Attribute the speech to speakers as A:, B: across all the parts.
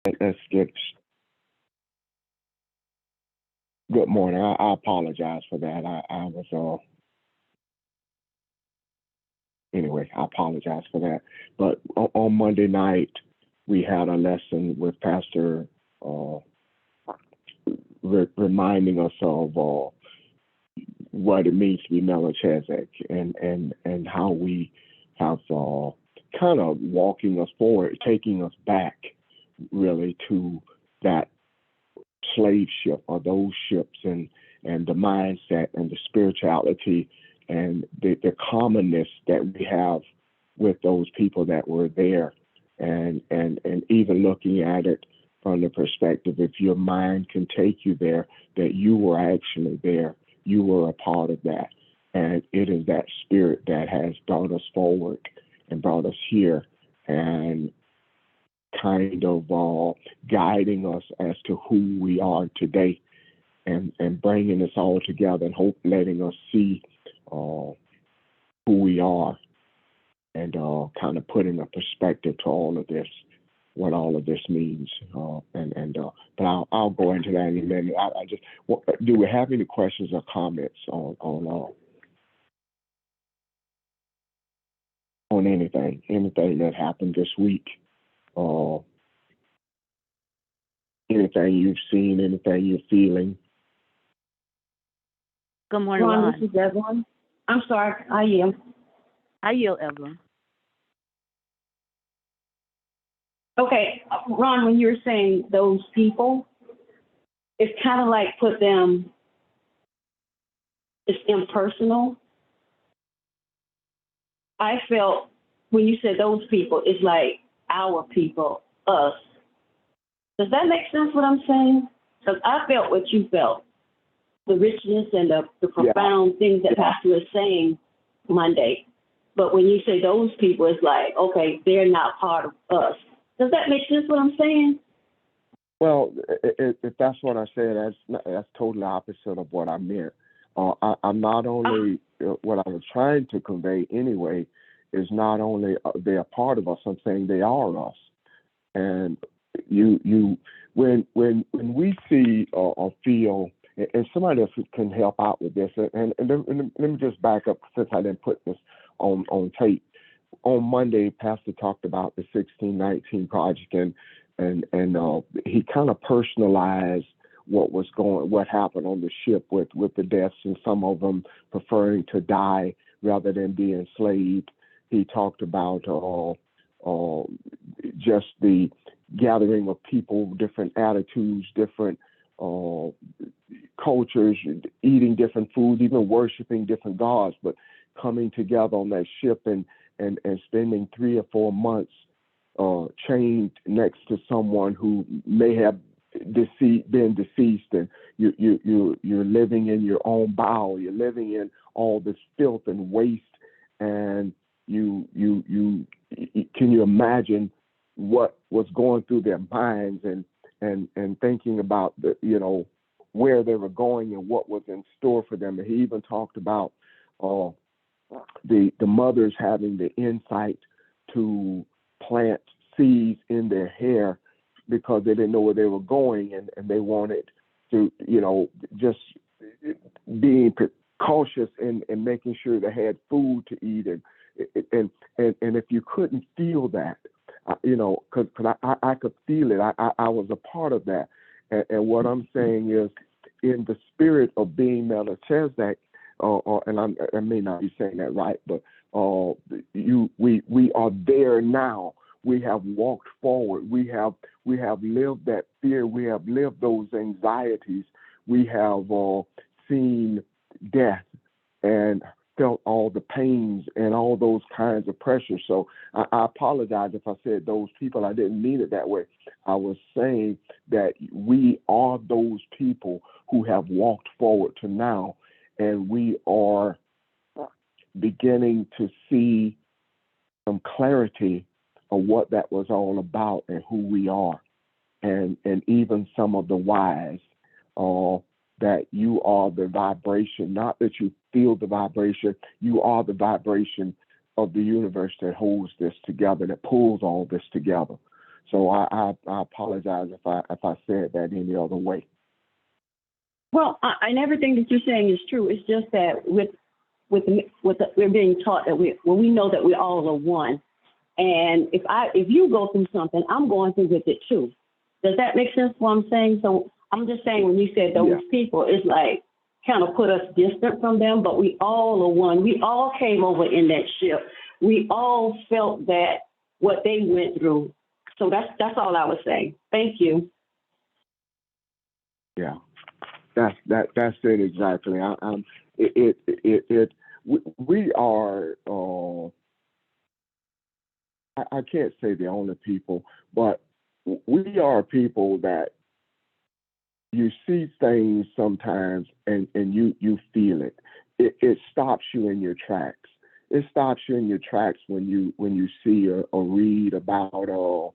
A: Let's get. Good morning. I apologize for that. I was anyway. I apologize for that. But on Monday night, we had a lesson with Pastor uh, reminding us of what it means to be Melchizedek, and how we have kind of walking us forward, taking us back really to that slave ship or those ships, and the mindset and the spirituality and the commonness that we have with those people that were there, and even looking at it from the perspective, if your mind can take you there, that you were actually there, you were a part of that, and it is that spirit that has brought us forward and brought us here, and kind of guiding us as to who we are today, and bringing us all together, and hope letting us see uh, who we are, and kind of putting a perspective to all of this, what all of this means. But I'll go into that in a minute. I just do we have any questions or comments on anything that happened this week? Uh, Anything you've seen, anything you're feeling?
B: Good morning,
C: Ron,
B: Ron.
C: this is Evelyn. I'm sorry, I am.
B: I yield, Evelyn.
C: Okay, Ron, when you're saying those people, it's kind of like put them, it's impersonal. I felt when you said those people, it's like our people, us. Does that make sense what I'm saying? Because I felt what you felt, the richness and the
A: Yeah,
C: profound things that
A: yeah.
C: Pastor was saying Monday. But when you say those people, it's like, okay, they're not part of us. Does that make sense what I'm saying?
A: Well, if that's what I said, that's totally opposite of what I meant. I'm not only what I was trying to convey anyway is not only they're part of us. I'm saying they are us. And you when we see or feel, and somebody else can help out with this, let me just back up since I didn't put this on tape. On Monday, Pastor talked about the 1619 project, and he kind of personalized what happened on the ship with the deaths, and some of them preferring to die rather than be enslaved. He talked about just the gathering of people, different attitudes, different uh, cultures, eating different foods, even worshiping different gods, but coming together on that ship, and spending 3 or 4 months chained next to someone who may have been deceased, and you're living in your own bowel, you're living in all this filth and waste, and can you imagine what was going through their minds, and thinking about where they were going and what was in store for them. And he even talked about uh, the mothers having the insight to plant seeds in their hair because they didn't know where they were going, and they wanted to just being cautious and making sure they had food to eat, and if you couldn't feel that, because I could feel it. I was a part of that, and what I'm saying is, in the spirit of being Melchizedek, I may not be saying that right, but we are there now. We have walked forward. We have lived that fear. We have lived those anxieties. We have seen death and felt all the pains and all those kinds of pressures. So I apologize if I said those people. I didn't mean it that way. I was saying that we are those people who have walked forward to now, and we are beginning to see some clarity of what that was all about and who we are, and even some of the whys, that you are the vibration, not that you feel the vibration, you are the vibration of the universe that holds this together, that pulls all this together. So I apologize if I said that any other way.
C: Well, and everything that you're saying is true. It's just that we're being taught that we know that we all are one. And if you go through something, I'm going through with it too. Does that make sense? What I'm saying? So I'm just saying when you said those people, it's like kind of put us distant from them, but we all are one. We all came over in that ship. We all felt that what they went through. So that's all I was saying. Thank you.
A: Yeah, that's it exactly. We are. I can't say the only people, but we are people that you see things sometimes and you feel it. It stops you in your tracks. It stops you in your tracks when you see or read about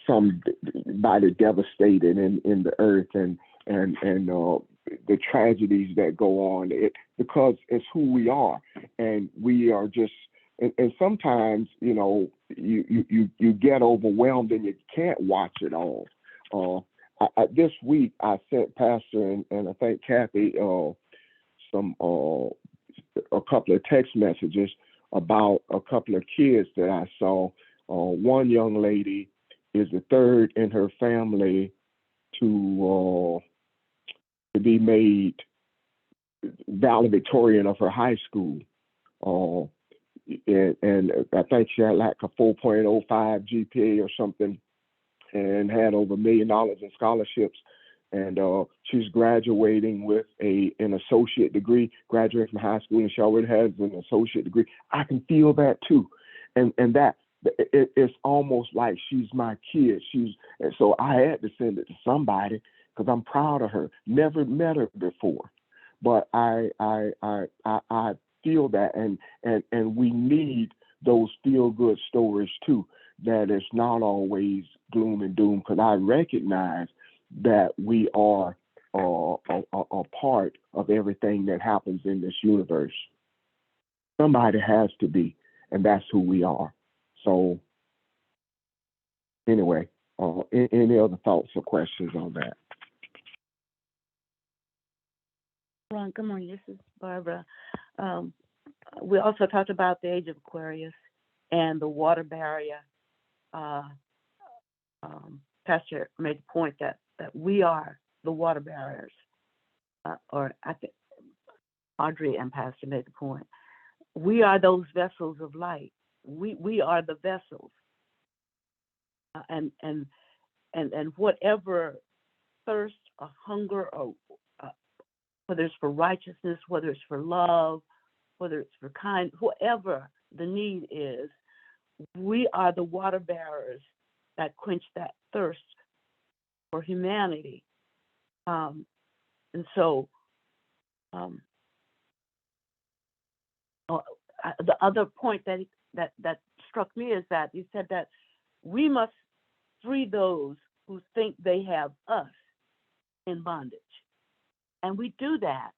A: somebody devastated in the earth and the tragedies that go on. Because it's who we are, and we are just. And sometimes, you get overwhelmed and you can't watch it all. This week, I sent Pastor and I think Kathy a couple of text messages about a couple of kids that I saw. One young lady is the third in her family to be made valedictorian of her high school. And I think she had like a 4.05 GPA or something, and had over $1 million in scholarships. And she's graduating with an associate degree, graduating from high school, and she already has an associate degree. I can feel that too, and that it's almost like she's my kid. And so I had to send it to somebody because I'm proud of her. Never met her before, but I feel that, and we need those feel good stories too. That it's not always gloom and doom, because I recognize that we are a part of everything that happens in this universe. Somebody has to be, and that's who we are. So anyway, any other thoughts or questions on that?
B: Ron, good morning. This is Barbara. We also talked about the age of Aquarius and the water barrier. Pastor made the point that we are the water barriers, or I think Audrey and Pastor made the point. We are those vessels of light. We are the vessels, and whatever thirst or hunger, or whether it's for righteousness, whether it's for love, whether it's for kind, whatever the need is, we are the water bearers that quench that thirst for humanity. And so the other point that struck me is that you said that we must free those who think they have us in bondage. And we do that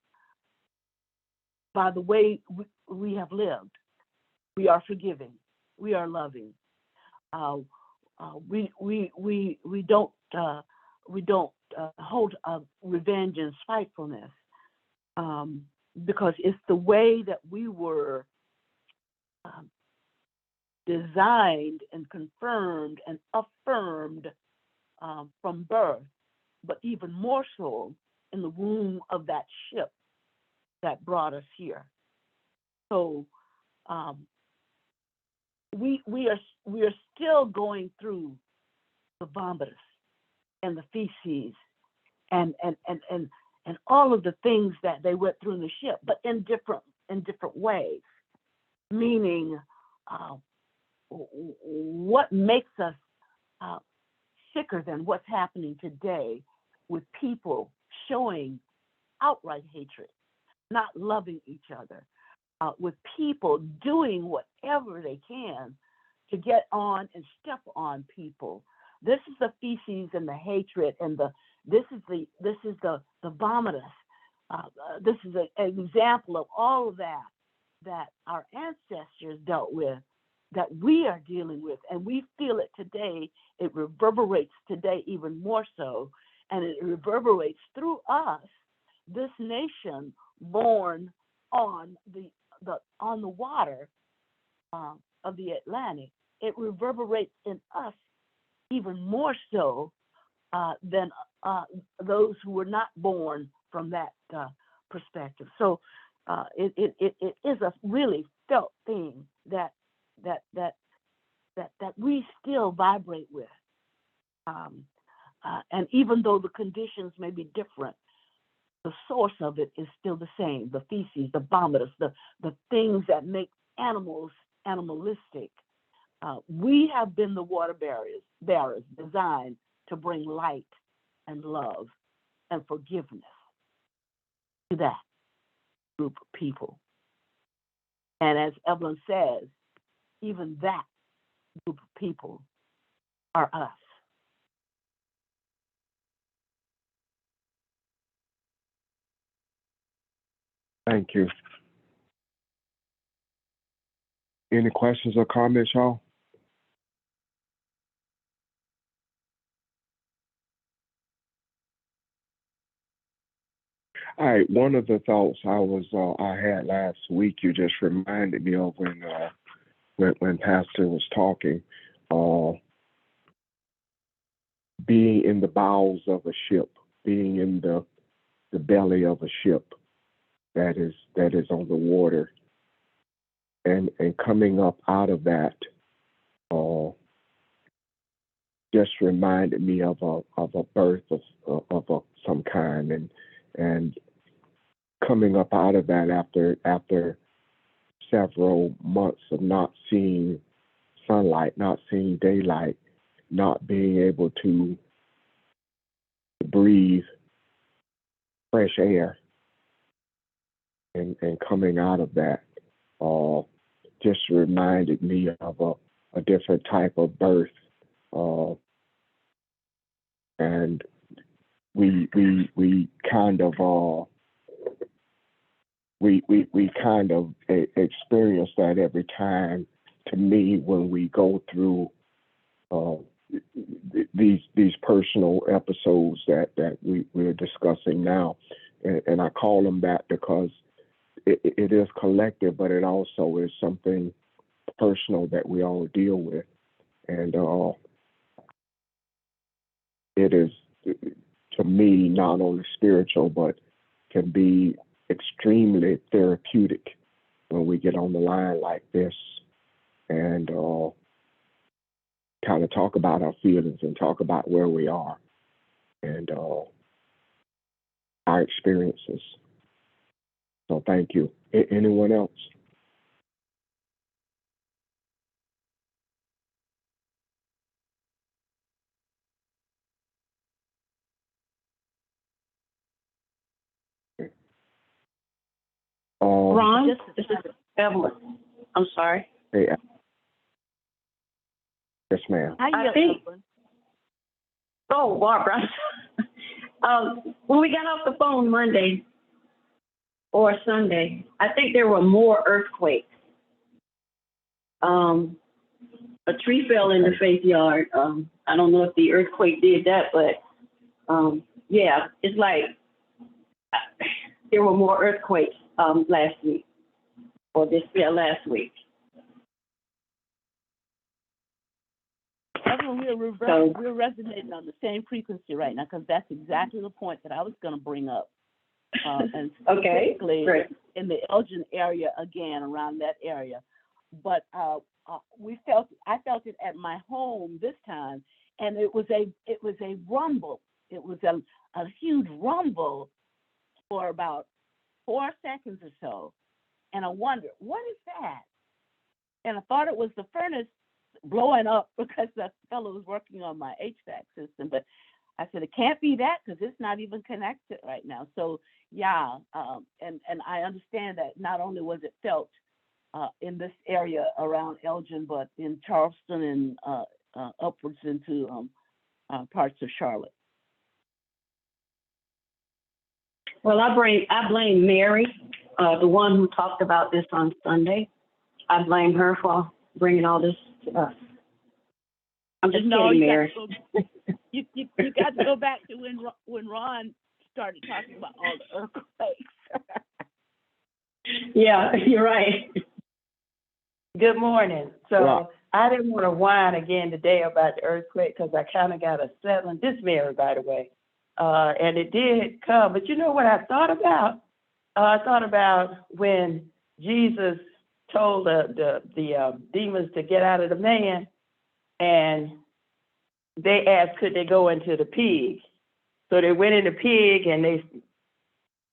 B: by the way we have lived. We are forgiving. We are loving. We don't hold revenge and spitefulness, because it's the way that we were designed and confirmed and affirmed from birth, but even more so in the womb of that ship that brought us here. So we are still going through the vomitus and the feces and all of the things that they went through in the ship, but in different ways. Meaning, what makes us sicker than what's happening today with people showing outright hatred, not loving each other, with people doing whatever they can to get on and step on people. This is the feces and the hatred, and this is the vomitus. This is an example of all of that our ancestors dealt with that we are dealing with, and we feel it today. It reverberates today even more so, and it reverberates through us, this nation born on the water of the Atlantic. It reverberates in us even more so than those who were not born from that perspective. So it is a really felt thing that we still vibrate with. And even though the conditions may be different, the source of it is still the same: the feces, the vomitus, the things that make animals animalistic. We have been the water bearers designed to bring light and love and forgiveness to that group of people. And as Evelyn says, even that group of people are us.
A: Thank you. Any questions or comments, y'all? All right. One of the thoughts I had last week, you just reminded me of when Pastor was talking, being in the bowels of a ship, being in the belly of a ship that is on the water, and coming up out of that, just reminded me of a birth of some kind, and coming up out of that after several months of not seeing sunlight, not seeing daylight, not being able to breathe fresh air, and coming out of that, just reminded me of a different type of birth, and we kind of we kind of experience that every time. To me, when we go through these personal episodes that we're discussing now, and I call them that because it is collective, but it also is something personal that we all deal with, and it is, to me, not only spiritual but can be extremely therapeutic when we get on the line like this and kind of talk about our feelings and talk about where we are and our experiences. So thank you. Anyone else?
C: Ron, this is Evelyn. I'm sorry.
A: Hey, yes, ma'am.
C: I think. Oh, Barbara. When we got off the phone Monday or Sunday, I think there were more earthquakes. A tree fell in the Faith Yard. I don't know if the earthquake did that, but yeah, it's like there were more earthquakes last week last week.
B: Evelyn, we're resonating on the same frequency right now, because that's exactly the point that I was going to bring up. And specifically in the Elgin area, again, around that area. But I felt it at my home this time, and it was a rumble. It was a huge rumble for about 4 seconds or so. And I wondered, what is that? And I thought it was the furnace blowing up because the fellow was working on my HVAC system. But I said, it can't be that because it's not even connected right now. So, yeah, and I understand that not only was it felt in this area around Elgin, but in Charleston and upwards into parts of Charlotte.
C: Well, I blame Mary, the one who talked about this on Sunday. I blame her for bringing all this to us. I'm just
B: No,
C: kidding,
B: you got
C: Mary.
B: to go. You got to go back to when Ron started talking about all the earthquakes.
C: Yeah, you're right.
D: Good morning. So
A: Right.
D: I didn't want to whine again today about the earthquake because I kind of got a settling. This Mary, by the way, and it did come. But you know what I thought about? I thought about when Jesus told the demons to get out of the man, and they asked, could they go into the pig? So they went in the pig and they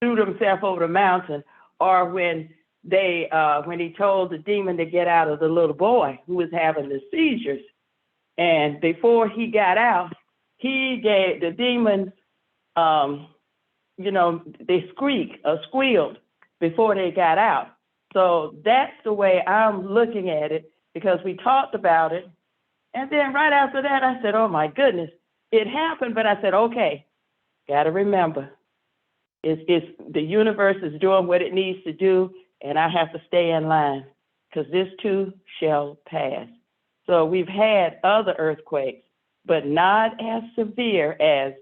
D: threw themselves over the mountain. Or when he told the demon to get out of the little boy who was having the seizures, and before he got out, he gave the demons, they squealed before they got out. So that's the way I'm looking at it, because we talked about it. And then right after that, I said, oh my goodness, it happened. But I said, okay, got to remember, it's the universe is doing what it needs to do, and I have to stay in line, because this too shall pass. So we've had other earthquakes, but not as severe as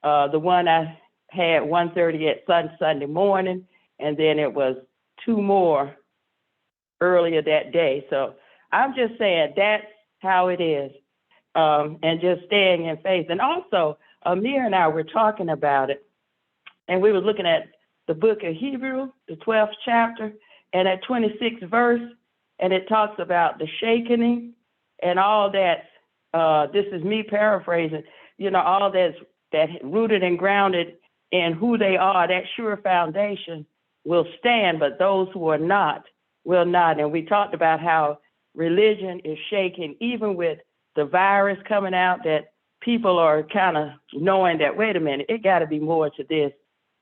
D: the one I had 1:30 at Sunday morning, and then it was 2 more earlier that day. So I'm just saying that's how it is, and just staying in faith. And also, Amir and I were talking about it, and we were looking at the book of Hebrew, the 12th chapter, and at 26th verse, and it talks about the shaking and all that. This is me paraphrasing, all that rooted and grounded in who they are, that sure foundation will stand, but those who are not will not. And we talked about how religion is shaking, even with the virus coming out, that people are kind of knowing that, wait a minute, it got to be more to this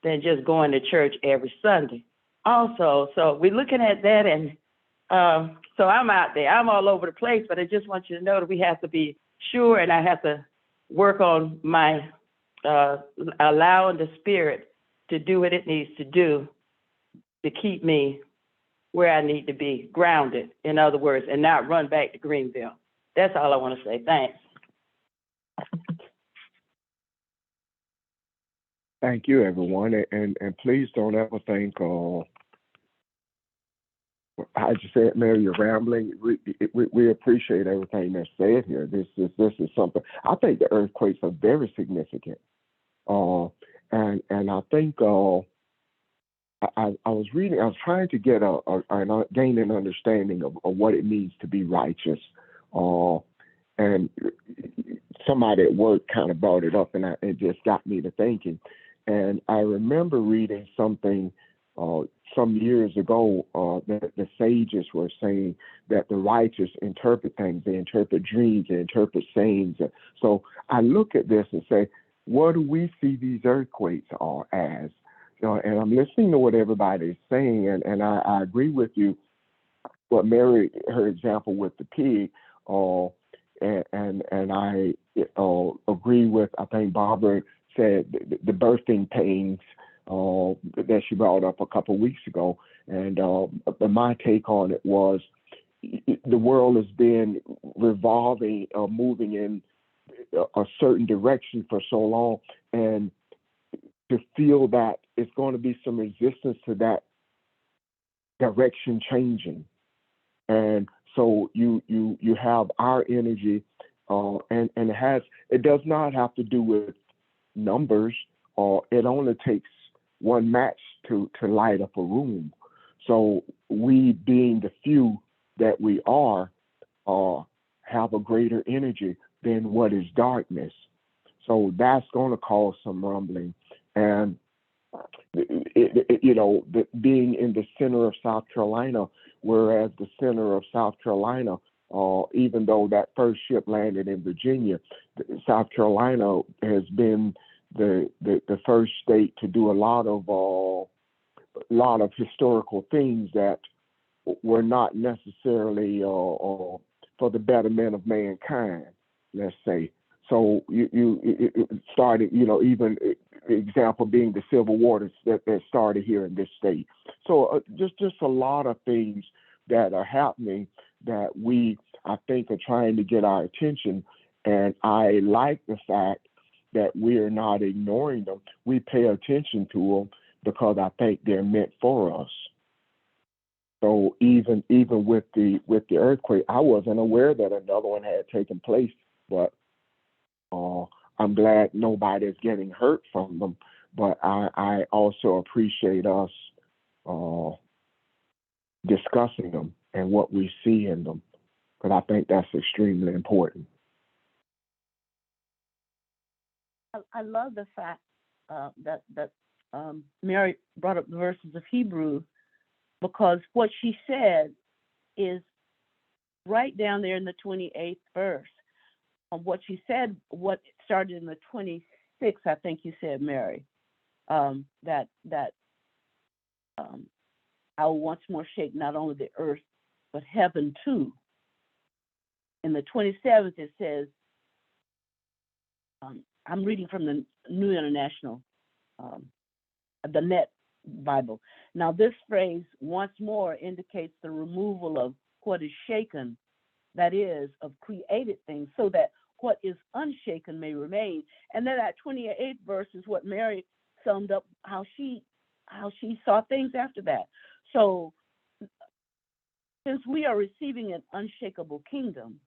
D: than just going to church every Sunday. Also, so we're looking at that, and so I'm out there. I'm all over the place, but I just want you to know that we have to be sure, and I have to work on my allowing the Spirit to do what it needs to do to keep me where I need to be, grounded, in other words, and not run back to Greenville. That's all I want to say. Thanks.
A: Thank you, everyone, and please don't ever think, I just said, Mary, you're rambling. We appreciate everything that's said here. This is something. I think the earthquakes are very significant, and I think I was reading. I was trying to get gain an understanding of what it means to be righteous, and somebody at work kind of brought it up, and it just got me to thinking. And I remember reading something some years ago that the sages were saying that the righteous interpret things. They interpret dreams. They interpret sayings. So I look at this and say, what do we see these earthquakes are as? And I'm listening to what everybody is saying, and I agree with you. What Mary, her example with the pig, and I agree with, I think Barbara said, the birthing pains that she brought up a couple of weeks ago. And my take on it was the world has been revolving, moving in a certain direction for so long, and to feel that it's going to be some resistance to that direction changing. And so you have our energy, and it does not have to do with numbers, or it only takes one match to light up a room. So we, being the few that we are, have a greater energy than what is darkness. So that's going to cause some rumbling. And being in the center of South Carolina, whereas the center of South Carolina, even though that first ship landed in Virginia, South Carolina has been the first state to do a lot of historical things that were not necessarily for the betterment of mankind, let's say. So it started, even example being the Civil War that started here in this state. So just a lot of things that are happening that we I think, are trying to get our attention. And I like the fact that we are not ignoring them. We pay attention to them because I think they're meant for us. So even with the earthquake, I wasn't aware that another one had taken place, but I'm glad nobody is getting hurt from them. But I also appreciate us discussing them and what we see in them, because I think that's extremely important.
B: I love the fact that Mary brought up the verses of Hebrew, because what she said is right down there in the 28th verse. What she said, what started in the 26th, I think you said, Mary, that I will once more shake not only the earth, but heaven too. In the 27th, it says, I'm reading from the New International, the Net Bible. Now, this phrase, once more, indicates the removal of what is shaken, that is, of created things, so that what is unshaken may remain. And then that 28th verse is what Mary summed up how she saw things after that. So, since we are receiving an unshakable kingdom,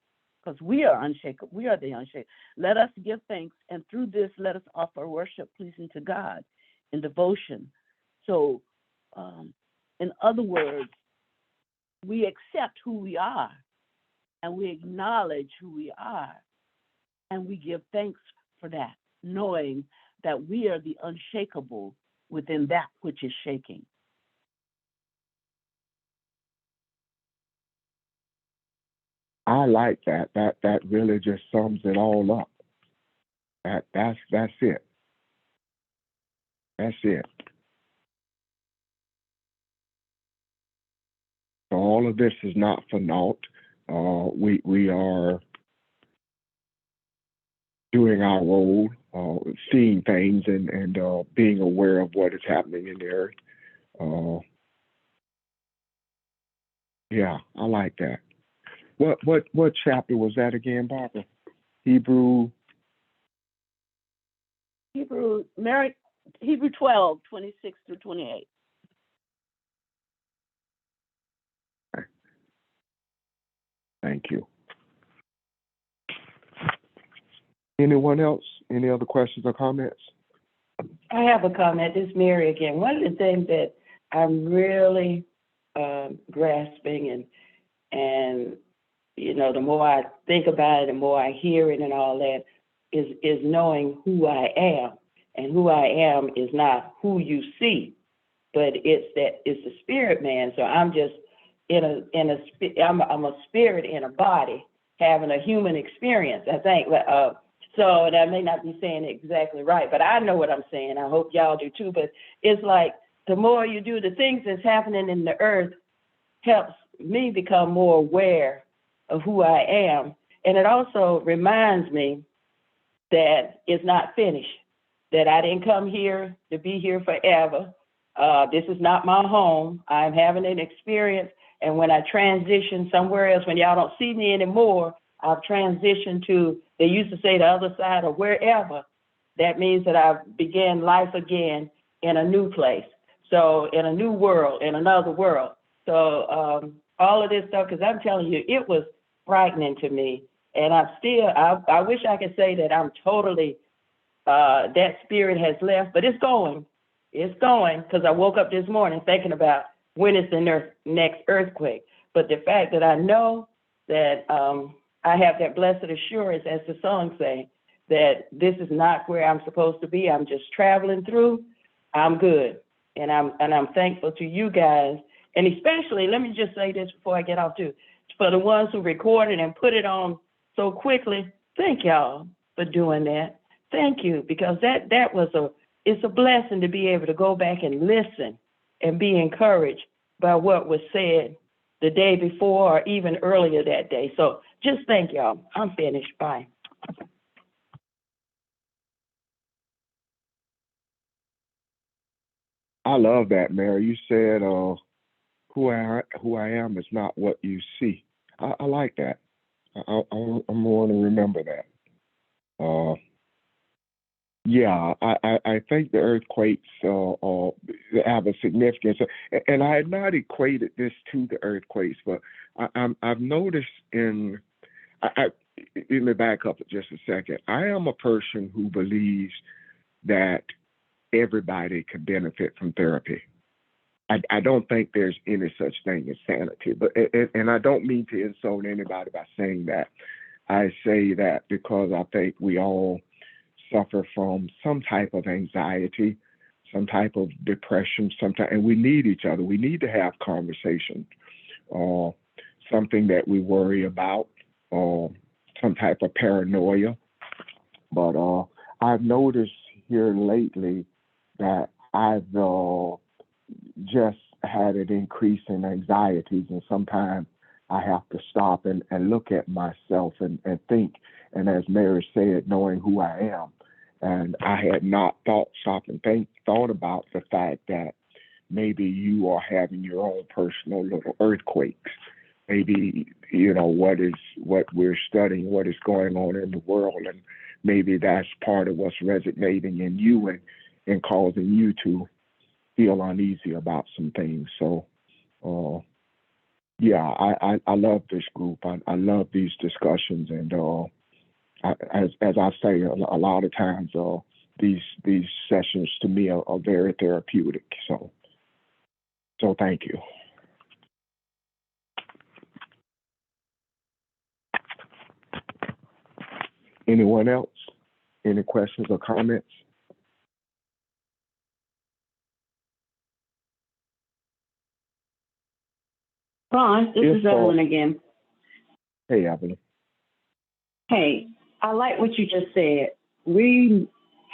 B: because we are unshakable, we are the unshakable, let us give thanks, and through this, let us offer worship pleasing to God in devotion. So, in other words, we accept who we are, and we acknowledge who we are, and we give thanks for that, knowing that we are the unshakable within that which is shaking.
A: I like that. That really just sums it all up. That's it. That's it. So all of this is not for naught. We are doing our role, seeing things and being aware of what is happening in the earth. Yeah, I like that. What chapter was that again, Barbara? Hebrew
B: 12, 26 through 28.
A: Thank you. Anyone else? Any other questions or comments?
D: I have a comment. This is Mary again. One of the things that I'm really grasping and you know, the more I think about it, the more I hear it and all that, is knowing who I am. And who I am is not who you see, but it's the spirit man. So I'm just I'm a spirit in a body having a human experience, I think. So and I may not be saying it exactly right, but I know what I'm saying. I hope y'all do too. But it's like the more you do, the things that's happening in the earth helps me become more aware of who I am. And it also reminds me that it's not finished, that I didn't come here to be here forever. This is not my home. I'm having an experience. And when I transition somewhere else, when y'all don't see me anymore, I've transitioned to, they used to say the other side or wherever. That means that I've began life again in a new place. So in a new world, in another world. So all of this stuff, because I'm telling you, it was frightening to me. And I wish I could say that I'm totally, that spirit has left, but it's going. It's going, because I woke up this morning thinking about when is the next earthquake. But the fact that I know that I have that blessed assurance, as the song say, that this is not where I'm supposed to be. I'm just traveling through. I'm good. And I'm thankful to you guys. And especially, let me just say this before I get off too, for the ones who recorded and put it on so quickly, thank y'all for doing that. Thank you, because that was it's a blessing to be able to go back and listen and be encouraged by what was said the day before or even earlier that day. So just thank y'all. I'm finished. Bye.
A: I love that, Mary. You said who I am is not what you see. I like that. I'm going to remember that. Yeah, I think the earthquakes have a significance, and I had not equated this to the earthquakes, but I've noticed I, let me back up for just a second. I am a person who believes that everybody can benefit from therapy. I don't think there's any such thing as sanity, but and I don't mean to insult anybody by saying that. I say that because I think we all suffer from some type of anxiety, some type of depression, sometimes, and we need each other. We need to have conversations, something that we worry about, some type of paranoia. But I've noticed here lately that I've just had an increase in anxieties, and sometimes I have to stop and look at myself and think. And as Mary said, knowing who I am. And I had not thought about the fact that maybe you are having your own personal little earthquakes. Maybe, what we're studying, what is going on in the world, and maybe that's part of what's resonating in you and causing you to feel uneasy about some things. So, yeah, I love this group. I love these discussions, and as I say, a lot of times these sessions to me are very therapeutic. So thank you. Anyone else? Any questions or comments?
C: Ron, this is Evelyn again.
A: Hey, Evelyn.
C: Hey, I like what you just said. We're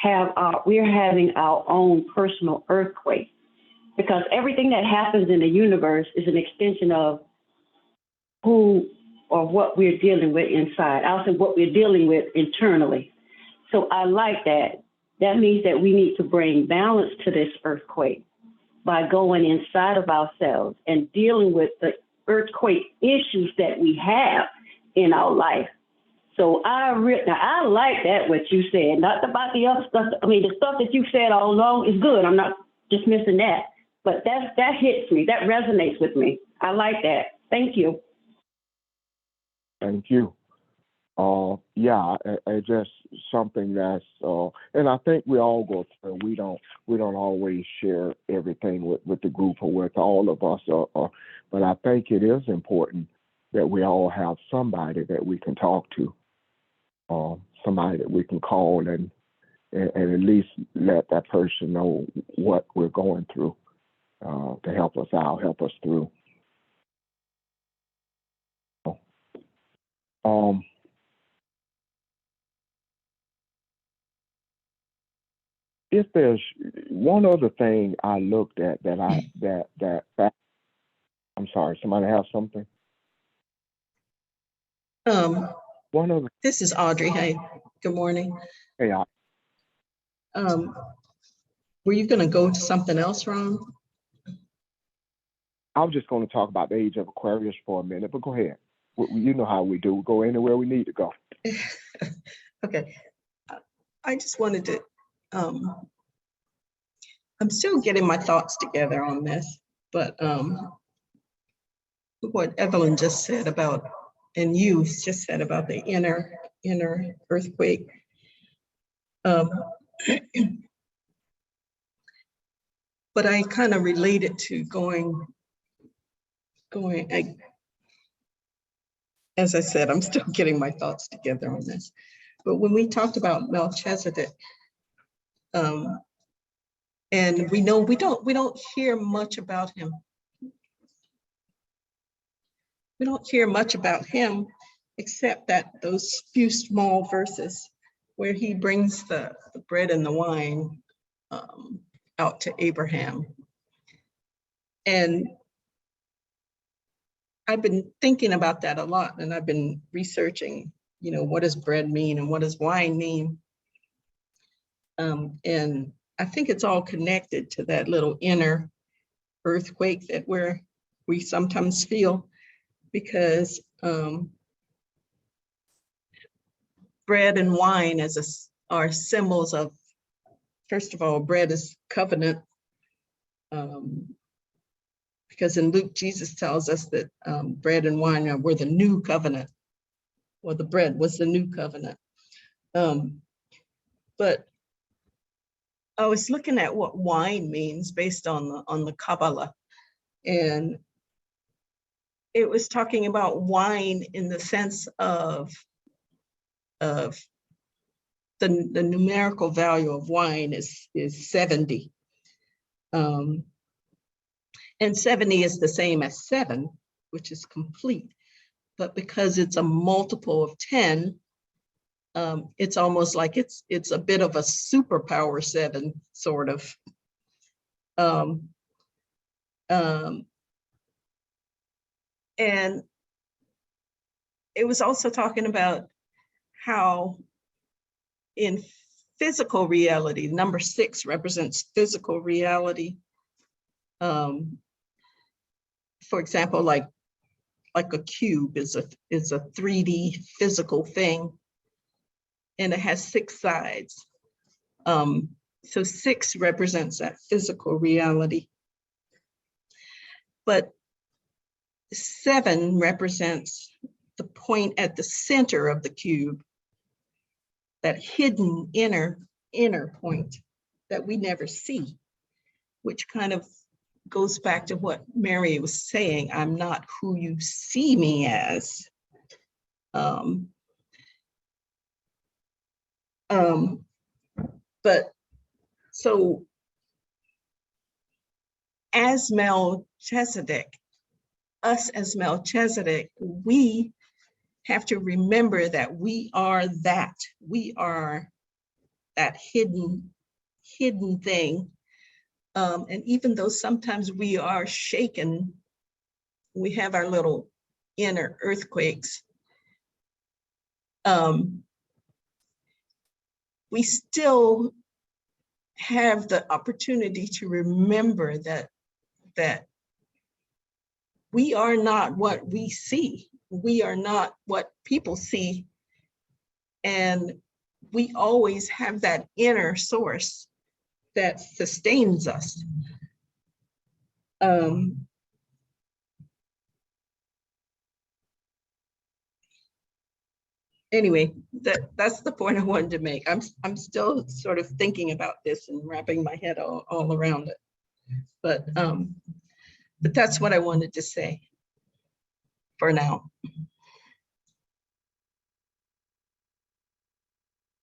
C: having our own personal earthquake because everything that happens in the universe is an extension of who or what we're dealing with inside. I'll say what we're dealing with internally. So I like that. That means that we need to bring balance to this earthquake by going inside of ourselves and dealing with the earthquake issues that we have in our life. So I like that, what you said, not about the other stuff. I mean, the stuff that you said all along is good. I'm not dismissing that, but that hits me. That resonates with me. I like that. Thank you.
A: Thank you. Yeah, it's just something that's, and I think we all go through. We don't always share everything with the group or with all of us, but I think it is important that we all have somebody that we can talk to, somebody that we can call and at least let that person know what we're going through, to help us out, help us through. If there's one other thing I looked at that I'm sorry, somebody have something? One other.
E: This is Audrey. Hey, good morning.
A: Hey,
E: were you going to go to something else, Ron?
A: I was just going to talk about the age of Aquarius for a minute, but go ahead. You know how we do. We go anywhere we need to go.
E: Okay. I just wanted to, I'm still getting my thoughts together on this, but what Evelyn just said about, and you just said about the inner earthquake. But I kind of related to going, as I said, I'm still getting my thoughts together on this. But when we talked about Melchizedek, and we know we don't hear much about him. We don't hear much about him, except that those few small verses where he brings the bread and the wine out to Abraham. And I've been thinking about that a lot, and I've been researching, what does bread mean and what does wine mean? And I think it's all connected to that little inner earthquake that we sometimes feel, because bread and wine are symbols of, first of all, bread is covenant. Because in Luke, Jesus tells us that bread and wine were the new covenant, or the bread was the new covenant. But I was looking at what wine means based on the Kabbalah, and it was talking about wine in the sense of the numerical value of wine is 70. And 70 is the same as 7, which is complete. But because it's a multiple of 10, it's almost like it's a bit of a superpower 7, sort of. And it was also talking about how in physical reality, number 6 represents physical reality. For example, like a cube is a 3D physical thing, and it has 6 sides. So 6 represents that physical reality. But 7 represents the point at the center of the cube, that hidden inner point that we never see, which kind of goes back to what Mary was saying, I'm not who you see me as. But so as Melchizedek, us as Melchizedek, we have to remember that we are that hidden thing. And even though sometimes we are shaken, we have our little inner earthquakes, we still have the opportunity to remember that we are not what we see. We are not what people see. And we always have that inner source that sustains us. Anyway, that's the point I wanted to make. I'm still sort of thinking about this and wrapping my head all around it. But that's what I wanted to say for now.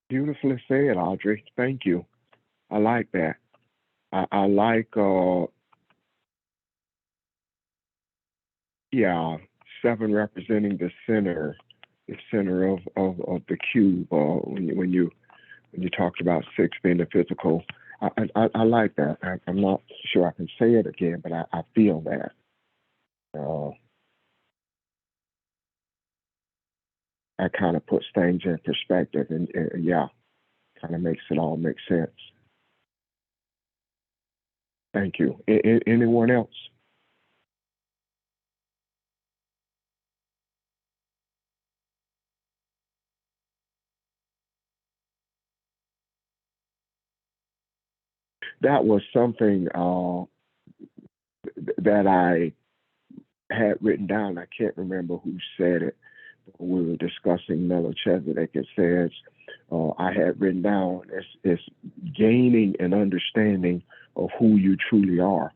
A: Beautifully said, Audrey. Thank you. I like that. I like, 7 representing the center of the cube. When you talked about 6 being the physical, I like that. I'm not sure I can say it again, but I feel that. That kind of puts things in perspective, and kind of makes it all make sense. Thank you. Anyone else? That was something that I had written down. I can't remember who said it. We were discussing Melchizedek. It says, I had written down, it's gaining an understanding of who you truly are.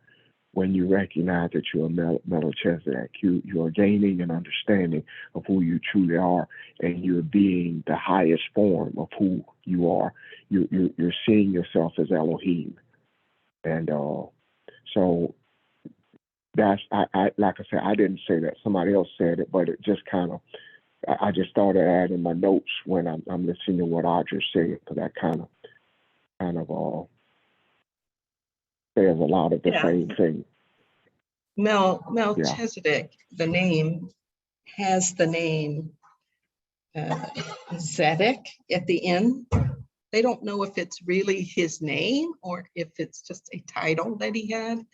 A: When you recognize that you're a Melchizedek, you are gaining an understanding of who you truly are, and you're being the highest form of who you are. You're seeing yourself as Elohim. And so that's, I like I said, I didn't say that, somebody else said it, but it just kind of, I just started adding my notes when I'm listening to what Audrey said, because that kind of says a lot of the same thing.
E: Melchizedek, the name, has the name Zedek at the end. They don't know if it's really his name or if it's just a title that he had.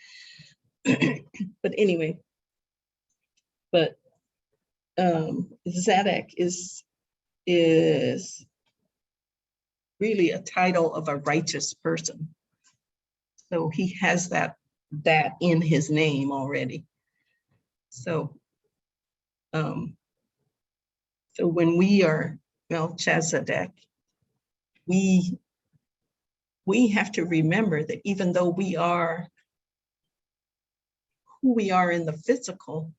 E: But anyway, Zedek is really a title of a righteous person. So he has that in his name already. So, so when we are Melchizedek, we have to remember that even though we are who we are in the physical,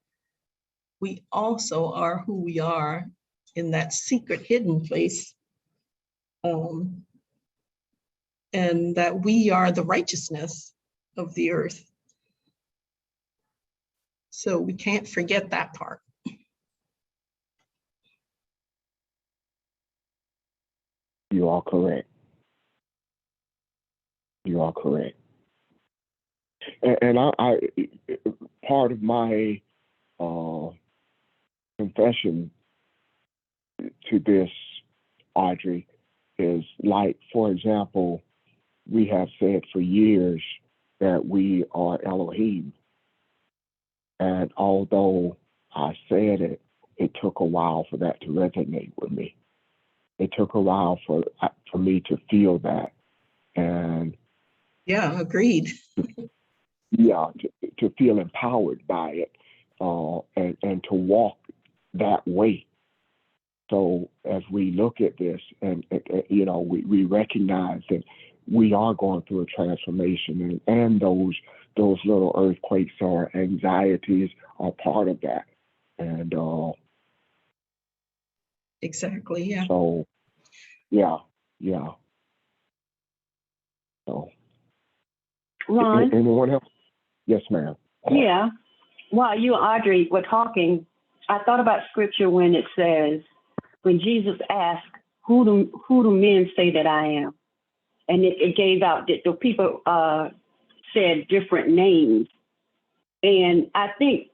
E: we also are who we are in that secret hidden place. And that we are the righteousness of the earth. So we can't forget that part.
A: You are correct. You are correct. And I part of my confession to this, Audrey, is like, for example, we have said for years that we are Elohim. And although I said it, it took a while for that to resonate with me. It took a while for me to feel that. And
E: yeah, agreed.
A: Yeah, to feel empowered by it, and to walk that way. So as we look at this, and we recognize that we are going through a transformation, and those little earthquakes or anxieties are part of that. And
E: exactly, yeah.
A: So, yeah. So,
C: Ron?
A: anyone else? Yes, ma'am.
C: Yeah. While you and Audrey were talking, I thought about scripture when it says, when Jesus asked, who do men say that I am? And it gave out that the people said different names. And I think,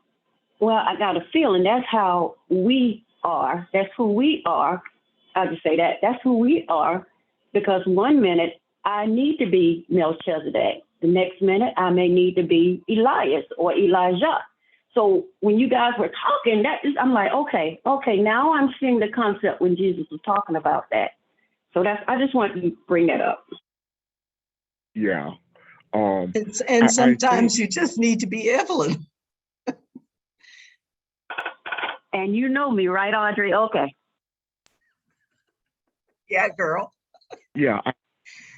C: well, I got a feeling that's how we are. That's who we are. I'll just say that. That's who we are. Because one minute I need to be Melchizedek. The next minute I may need to be Elias or Elijah. So when you guys were talking, I'm like, okay, now I'm seeing the concept when Jesus was talking about that. So I just wanted to bring that up.
A: Yeah.
E: And sometimes you just need to be Evelyn.
C: And you know me, right, Audrey? Okay.
E: Yeah, girl.
A: Yeah,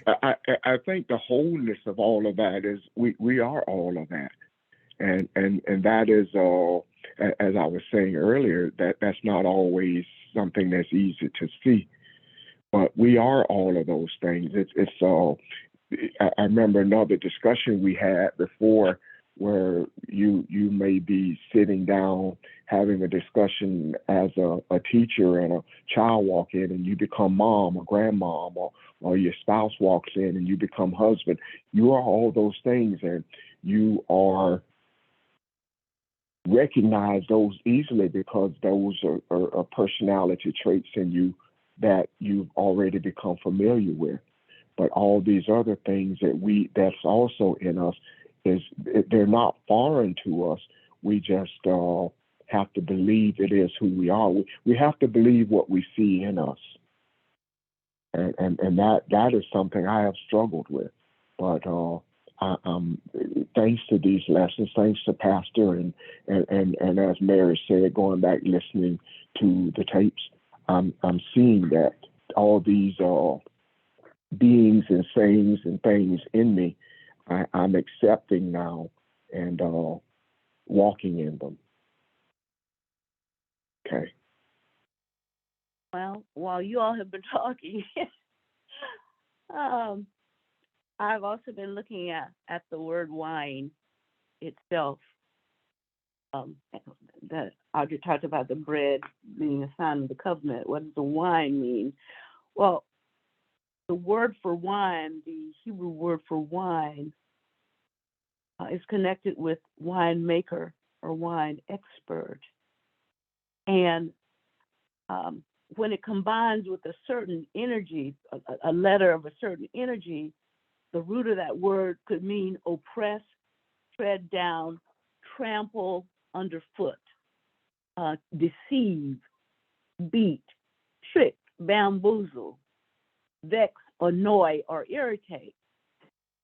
A: I think the wholeness of all of that is we are all of that, and that is as I was saying earlier, that's not always something that's easy to see, but we are all of those things. I remember another discussion we had before where you may be sitting down having a discussion as a teacher and a child walk in and you become mom or grandmom, or your spouse walks in and you become husband. You are all those things, and you are recognize those easily because those are personality traits in you that you've already become familiar with. But all these other things that's also in us they're not foreign to us. We just have to believe it is who we are. We have to believe what we see in us, and that is something I have struggled with. But thanks to these lessons, thanks to Pastor and as Mary said, going back listening to the tapes, I'm seeing that all these beings and sayings and things in me, I'm accepting now and walking in them. Okay.
B: Well, while you all have been talking, I've also been looking at the word wine itself. That Audrey talked about the bread being a sign of the covenant. What does the wine mean? Well, the word for wine, the Hebrew word for wine, is connected with winemaker or wine expert. And when it combines with a certain energy, a letter of a certain energy, the root of that word could mean oppress, tread down, trample underfoot, deceive, beat, trick, bamboozle, vex, annoy or irritate.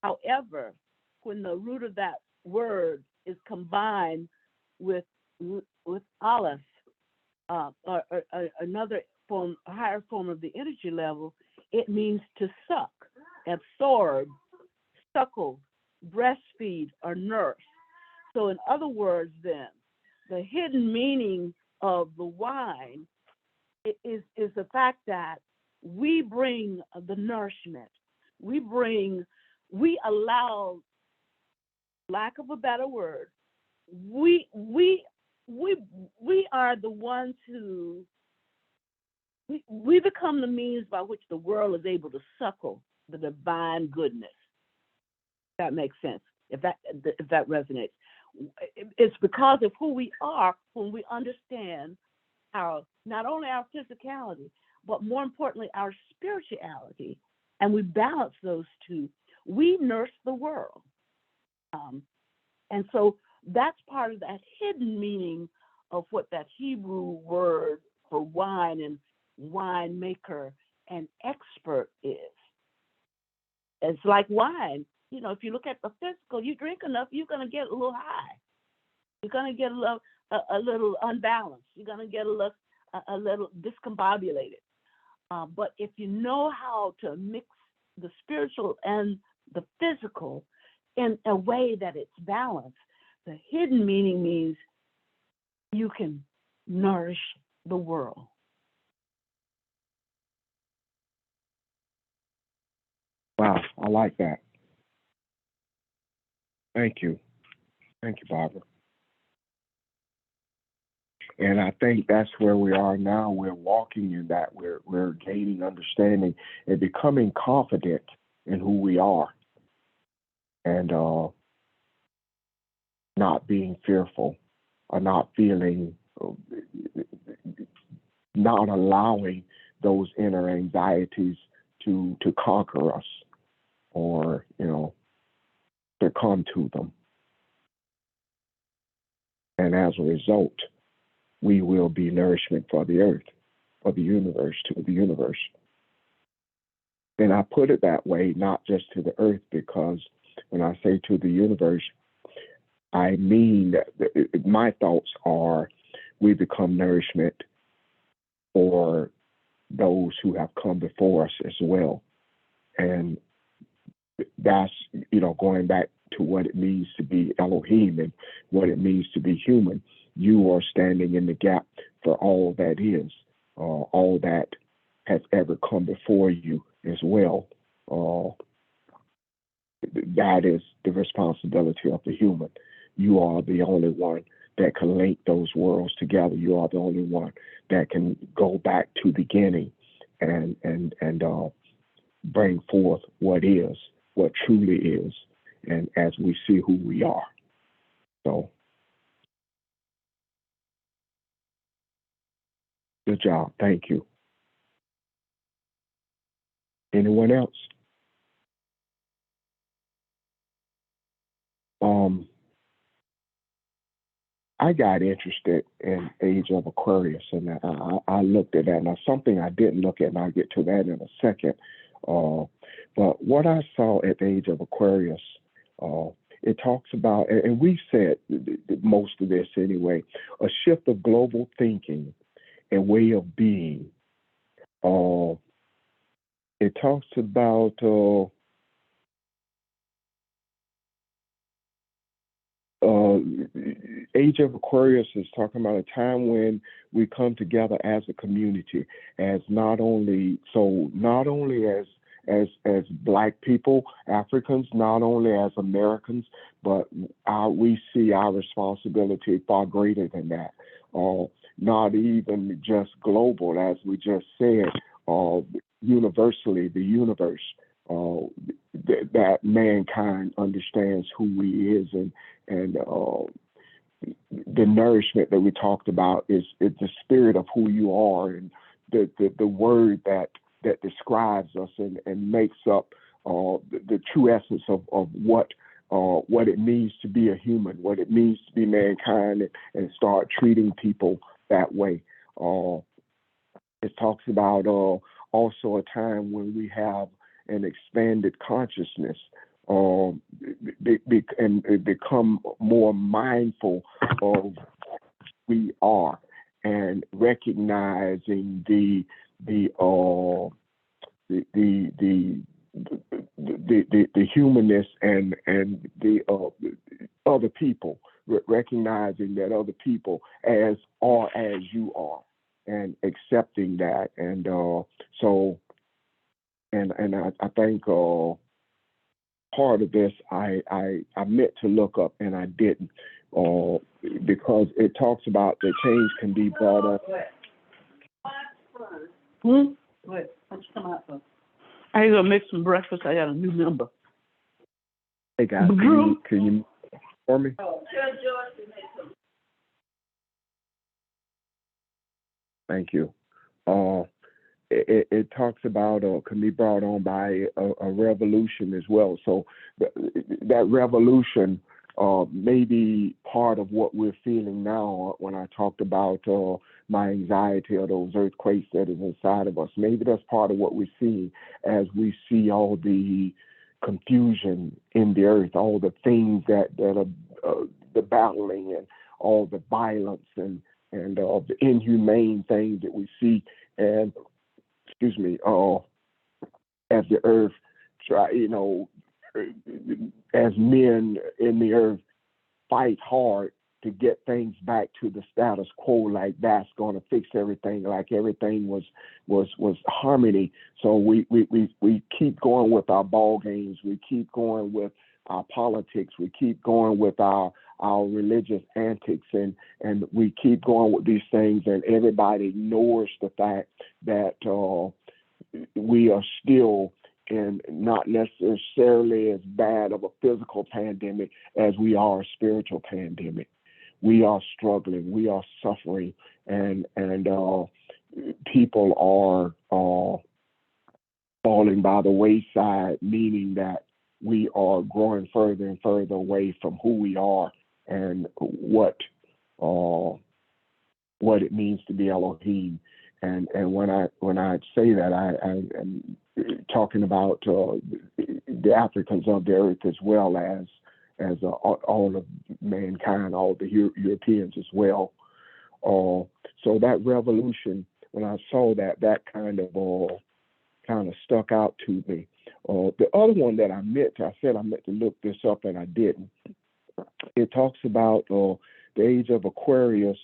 B: However, when the root of that word is combined with aleph, or another form, a higher form of the energy level, it means to suck, absorb, suckle, breastfeed, or nurse. So in other words, then, the hidden meaning of the wine is the fact that we bring the nourishment. We allow, lack of a better word, we are the ones who, we become the means by which the world is able to suckle the divine goodness. That makes sense. If that resonates, it's because of who we are when we understand not only our physicality, but more importantly, our spirituality, and we balance those two. We nurse the world, and so that's part of that hidden meaning of what that Hebrew word for wine and winemaker and expert is. It's like wine. You know, if you look at the physical, you drink enough, you're going to get a little high. You're going to get a little unbalanced. You're going to get a little discombobulated. But if you know how to mix the spiritual and the physical in a way that it's balanced, the hidden meaning means you can nourish the world.
A: Wow, I like that. Thank you. Thank you, Barbara. And I think that's where we are now. We're walking in that. We're gaining understanding and becoming confident in who we are, and not being fearful, or not feeling, not allowing those inner anxieties to conquer us, or succumb to them. And as a result, we will be nourishment for the earth, for the universe, to the universe. And I put it that way, not just to the earth, because when I say to the universe, I mean that my thoughts are we become nourishment for those who have come before us as well. And that's, going back to what it means to be Elohim and what it means to be human. You are standing in the gap for all that is, all that has ever come before you as well. That is the responsibility of the human. You are the only one that can link those worlds together. You are the only one that can go back to beginning and bring forth what is, what truly is, and as we see who we are. So, good job. Thank you. Anyone else? I got interested in Age of Aquarius, and I looked at that. Now, something I didn't look at, and I'll get to that in a second. But what I saw at the Age of Aquarius, it talks about, and we said most of this anyway, a shift of global thinking and way of being. It talks about Age of Aquarius is talking about a time when we come together as a community, as not only as Black people, Africans, not only as Americans, but we see our responsibility far greater than that. Not even just global, as we just said, universally, the universe. That mankind understands who he is, and the nourishment that we talked about is the spirit of who you are, and the word that describes us and makes up the true essence of what it means to be a human, what it means to be mankind, and start treating people that way. It talks about also a time when we have and expanded consciousness, and become more mindful of who we are, and recognizing the humanness and the other people, recognizing that other people as are as you are, and accepting that. And I think part of this I meant to look up and I didn't, because it talks about the change can be brought up.
B: What you come out for? I ain't gonna make some breakfast. I got a new number.
A: Hey guys, can you for me? Thank you. It talks about can be brought on by a revolution as well. So that revolution may be part of what we're feeling now. When I talked about my anxiety or those earthquakes that is inside of us, maybe that's part of what we're seeing as we see all the confusion in the earth, all the things that are the battling and all the violence and the inhumane things that we see. And as the earth as men in the earth fight hard to get things back to the status quo, like that's going to fix everything, like everything was harmony. So we keep going with our ball games, we keep going with our politics, we keep going with our religious antics, and we keep going with these things, and everybody ignores the fact that we are still in not necessarily as bad of a physical pandemic as we are a spiritual pandemic. We are struggling, we are suffering, and people are falling by the wayside, meaning that we are growing further and further away from who we are and what it means to be Elohim. And when I say that, I'm talking about the Africans of the earth, as well as all of mankind, all the Europeans as well. So that revolution, when I saw that kind of stuck out to me. The other one that I meant to look this up and I didn't. It talks about the age of Aquarius.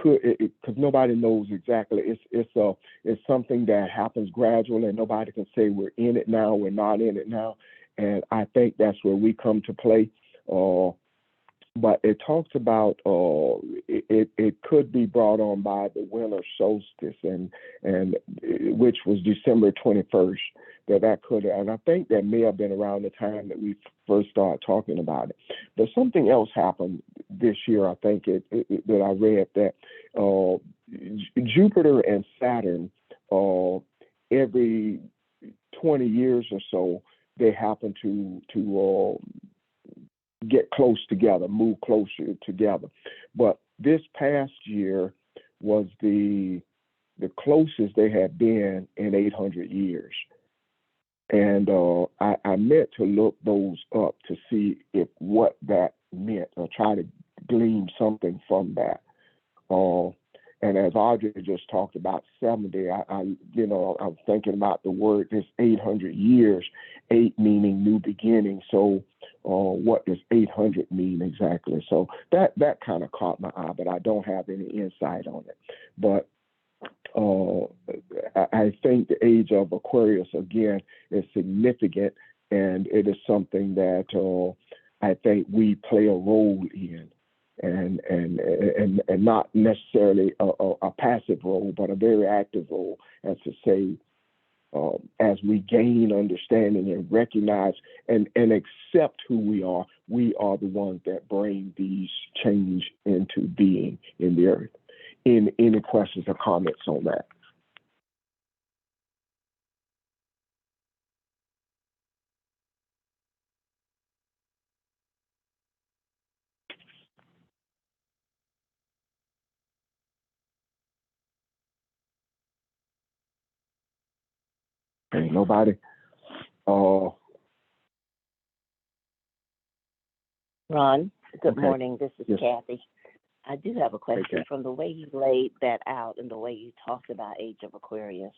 A: Because nobody knows exactly. It's something that happens gradually, and nobody can say we're in it now, we're not in it now. And I think that's where we come to play. But it talks about it could be brought on by the winter solstice, and which was December 21st. That could, and I think that may have been around the time that we first started talking about it. But something else happened this year. I think that I read that Jupiter and Saturn, every 20 years or so, they happen to get close together, move closer together. But this past year was the closest they had been in 800 years. And I meant to look those up to see what that meant, or try to glean something from that. And as Audrey just talked about 70, I'm thinking about the word, this 800 years, 8 meaning new beginning. So what does 800 mean exactly? So that kind of caught my eye, but I don't have any insight on it. But I think the age of Aquarius, again, is significant, and it is something that I think we play a role in, and not necessarily a passive role, but a very active role, as to say, as we gain understanding and recognize and accept who we are the ones that bring these change into being in the earth. Any questions or comments on that? Ain't nobody? Uh,
F: Ron, good
A: okay.
F: morning. This is
A: Yes.
F: Kathy. I do have a question.
A: Kathy.
F: From the way you laid that out and the way you talked about Age of Aquarius,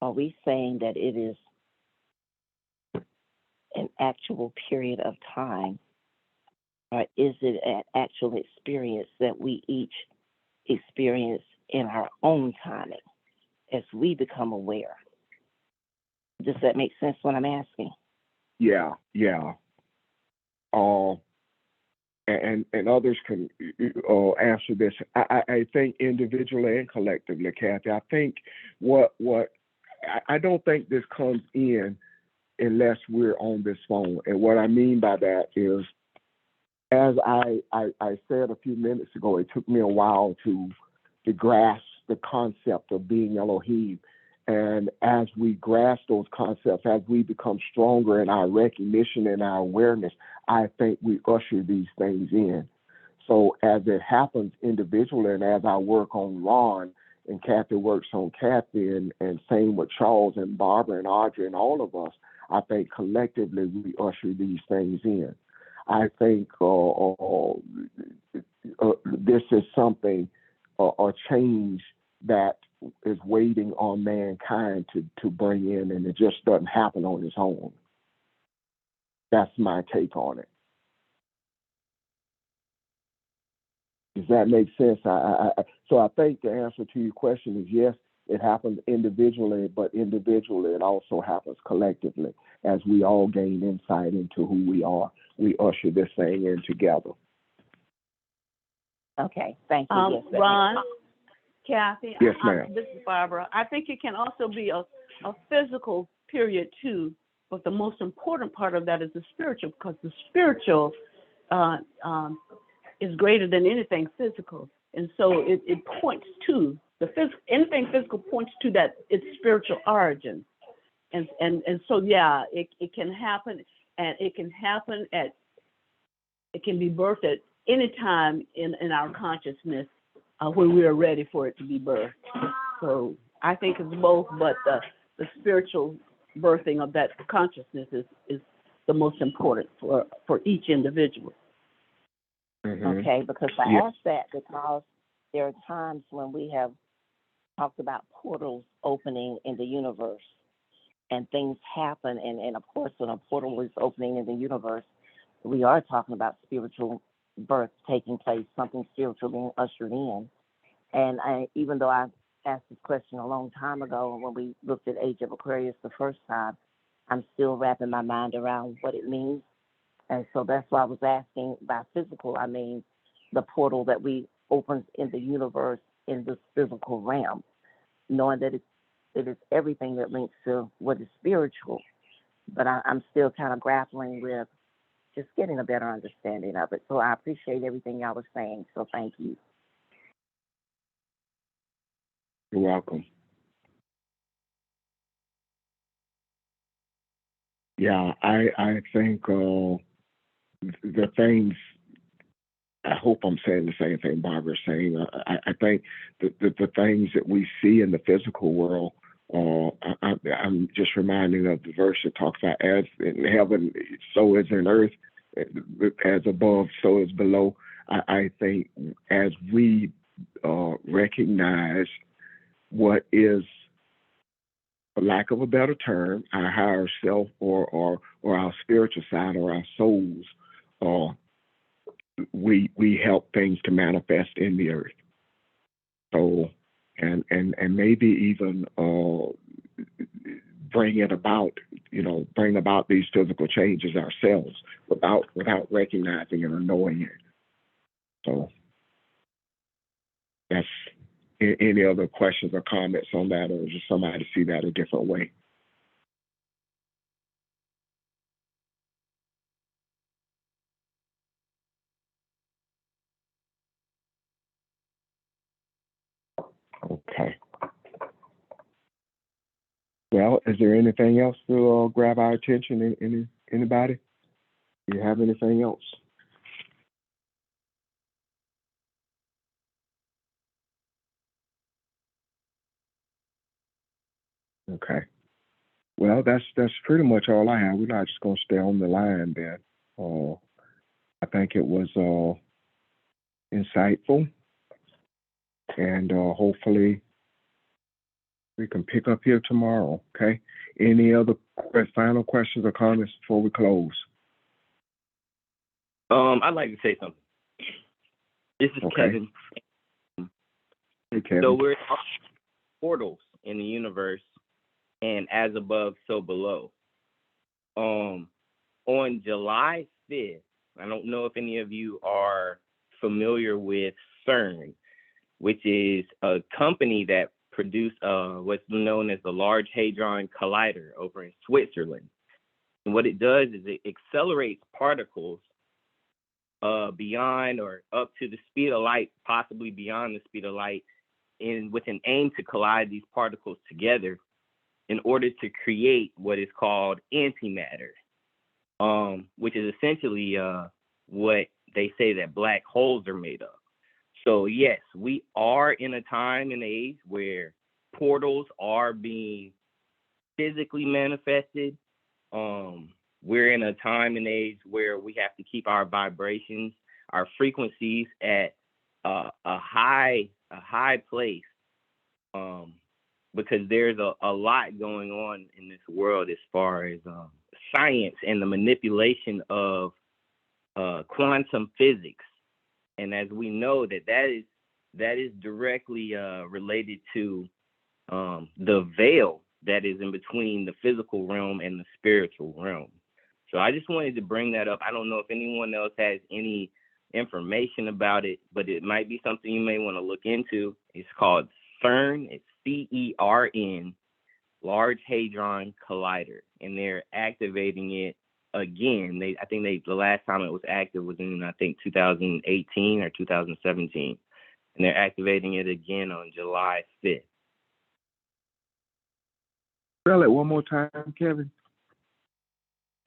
F: are we saying that it is an actual period of time, or is it an actual experience that we each experience in our own timing as we become aware? Does that make sense what I'm asking?
A: Yeah, yeah. Uh, and others can answer this. I think individually and collectively, Kathy. I think I don't think this comes in unless we're on this phone. And what I mean by that is, as I said a few minutes ago, it took me a while to grasp the concept of being Elohim. And as we grasp those concepts, as we become stronger in our recognition and our awareness, I think we usher these things in. So as it happens individually, and as I work on Ron, and Kathy works on Kathy, and same with Charles and Barbara and Audrey and all of us, I think collectively we usher these things in. I think this is something, a change that is waiting on mankind to bring in, and it just doesn't happen on its own. That's my take on it. Does that make sense? So I think the answer to your question is yes, it happens individually, but individually it also happens collectively. As we all gain insight into who we are, we usher this thing in together.
F: Okay, thank you. Yes, that
B: Ron, Kathy,
A: Yes, ma'am.
B: this is Barbara. I think it can also be a physical period too, but the most important part of that is the spiritual, because the spiritual is greater than anything physical, and so it points to the physical. Anything physical points to that its spiritual origin, and so yeah, it can happen, and it can be birthed at any time in our consciousness when we are ready for it to be birthed. So I think it's both, but the spiritual birthing of that consciousness is the most important for each individual.
A: Mm-hmm.
F: Okay, because I
A: Yeah.
F: asked that because there are times when we have talked about portals opening in the universe and things happen, and of course when a portal is opening in the universe, we are talking about spiritual birth taking place, something spiritual being ushered in. And even though I asked this question a long time ago when we looked at Age of Aquarius the first time, I'm still wrapping my mind around what it means. And so that's why I was asking by physical, I mean the portal that we open in the universe in this physical realm, knowing that it is everything that links to what is spiritual. But I'm still kind of grappling with just getting a better understanding of it. So I appreciate everything y'all was saying. So thank you.
A: You're welcome. Yeah, I think the things, I hope I'm saying the same thing Barbara's saying. I think the things that we see in the physical world, I'm just reminding of the verse that talks about as in heaven, so is in earth, as above, so is below. I think as we recognize what is, for lack of a better term, our higher self or our spiritual side or our souls, we help things to manifest in the earth. So, and maybe even bring about these physical changes ourselves without recognizing it or knowing it. So, that's any other questions or comments on that, or just somebody see that a different way? Okay. Well, is there anything else to grab our attention? Anybody? Do you have anything else? Okay. Well, that's pretty much all I have. We're not just going to stay on the line then. I think it was insightful, and hopefully we can pick up here tomorrow. Okay. Any other final questions or comments before we close?
G: I'd like to say something. This is
A: Okay.
G: Kevin.
A: Hey, Kevin.
G: So we're talking portals in the universe, and as above, so below. On July 5th, I don't know if any of you are familiar with CERN, which is a company that produced what's known as the Large Hadron Collider over in Switzerland. And what it does is it accelerates particles beyond or up to the speed of light, possibly beyond the speed of light, with an aim to collide these particles together in order to create what is called antimatter, which is essentially what they say that black holes are made of. So yes, we are in a time and age where portals are being physically manifested. We're in a time and age where we have to keep our vibrations, our frequencies at a high place, because there's a lot going on in this world as far as science and the manipulation of quantum physics. And as we know that is directly related to the veil that is in between the physical realm and the spiritual realm. So I just wanted to bring that up. I don't know if anyone else has any information about it, but it might be something you may want to look into. It's called CERN. It's CERN, Large Hadron Collider, and they're activating it again. The last time it was active was in 2018 or 2017, and they're activating it again on July 5th.
A: Spell it one more time, Kevin.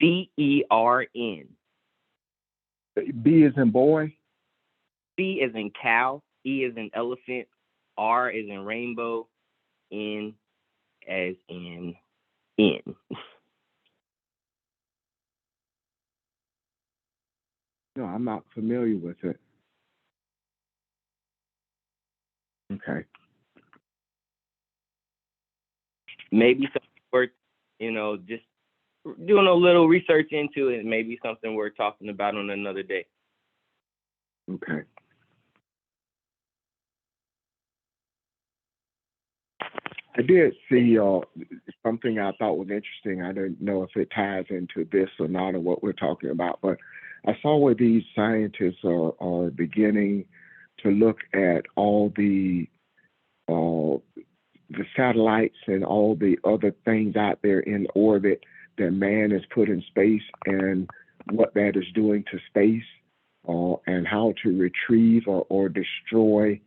G: CERN.
A: B is in boy.
G: C is in cow. E is in elephant. R is in rainbow. N as in N.
A: No, I'm not familiar with it. Okay.
G: Maybe something worth, just doing a little research into it. Maybe something worth talking about on another day.
A: Okay. I did see something I thought was interesting. I didn't know if it ties into this or not, or what we're talking about, but I saw where these scientists are beginning to look at all the satellites and all the other things out there in orbit that man has put in space, and what that is doing to space, and how to retrieve or destroy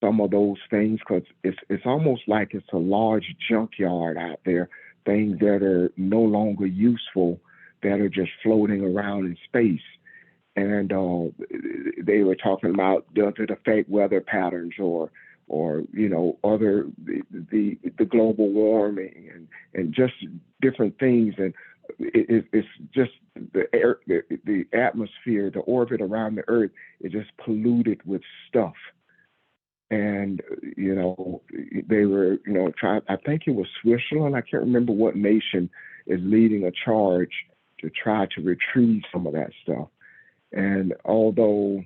A: some of those things, because it's almost like it's a large junkyard out there, things that are no longer useful, that are just floating around in space. And they were talking about, does it affect weather patterns or other the global warming and just different things. And it's just the air, the atmosphere, the orbit around the Earth is just polluted with stuff. And they were trying. I think it was Switzerland. I can't remember what nation is leading a charge to try to retrieve some of that stuff. And although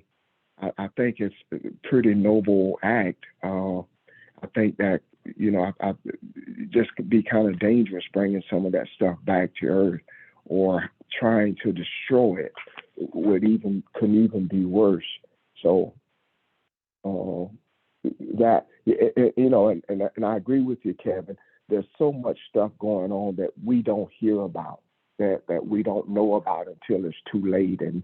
A: I think it's a pretty noble act, I think that I just could be kind of dangerous bringing some of that stuff back to Earth, or trying to destroy it could even be worse. So that and I agree with you, Kevin. There's so much stuff going on that we don't hear about, that we don't know about until it's too late, and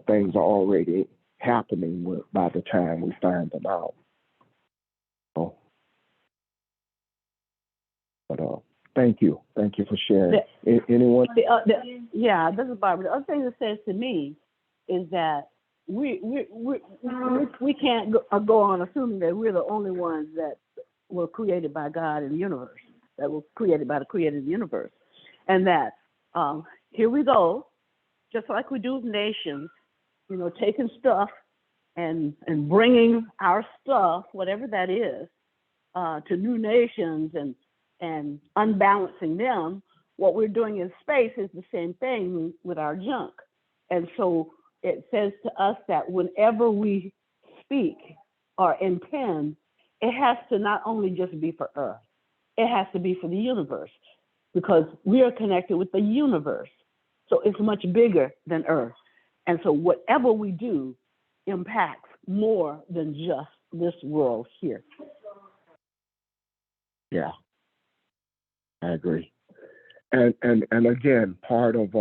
A: things are already happening by the time we find them out. So, but thank you for sharing. Anyone?
B: Yeah, this is Barbara. The other thing that says to me is that we can't go on assuming that we're the only ones that were created by God in the universe. that was created by the creator of the universe. And that here we go, just like we do with nations, you know, taking stuff and bringing our stuff, whatever that is, to new nations and unbalancing them. What we're doing in space is the same thing with our junk. And so it says to us that whenever we speak or intend, it has to not only just be for Earth, it has to be for the universe, because we are connected with the universe. So it's much bigger than Earth. And so whatever we do impacts more than just this world here.
A: Yeah, I agree. And again, part of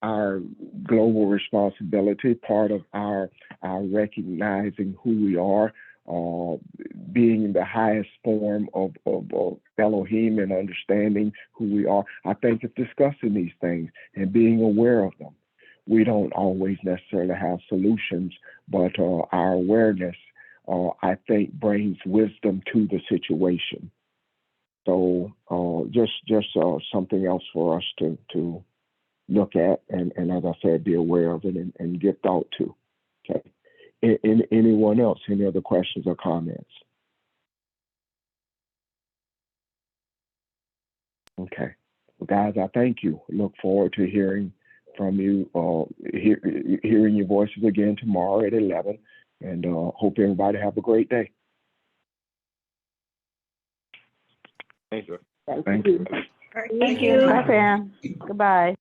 A: our global responsibility, part of our recognizing who we are, being the highest form of Elohim and understanding who we are, I think it's discussing these things and being aware of them. We don't always necessarily have solutions, but our awareness, I think, brings wisdom to the situation. So just something else for us to look at and as I said, be aware of it and give thought to. Okay. Anyone else? Any other questions or comments? Okay. Well, guys, I thank you. Look forward to hearing from you, hearing your voices again tomorrow at 11. And hope everybody have a great day.
G: Thanks, bro.
B: Thank
A: Thank
B: you.
A: you.
E: All right,
C: Thank you.
B: Bye, Pam. Goodbye.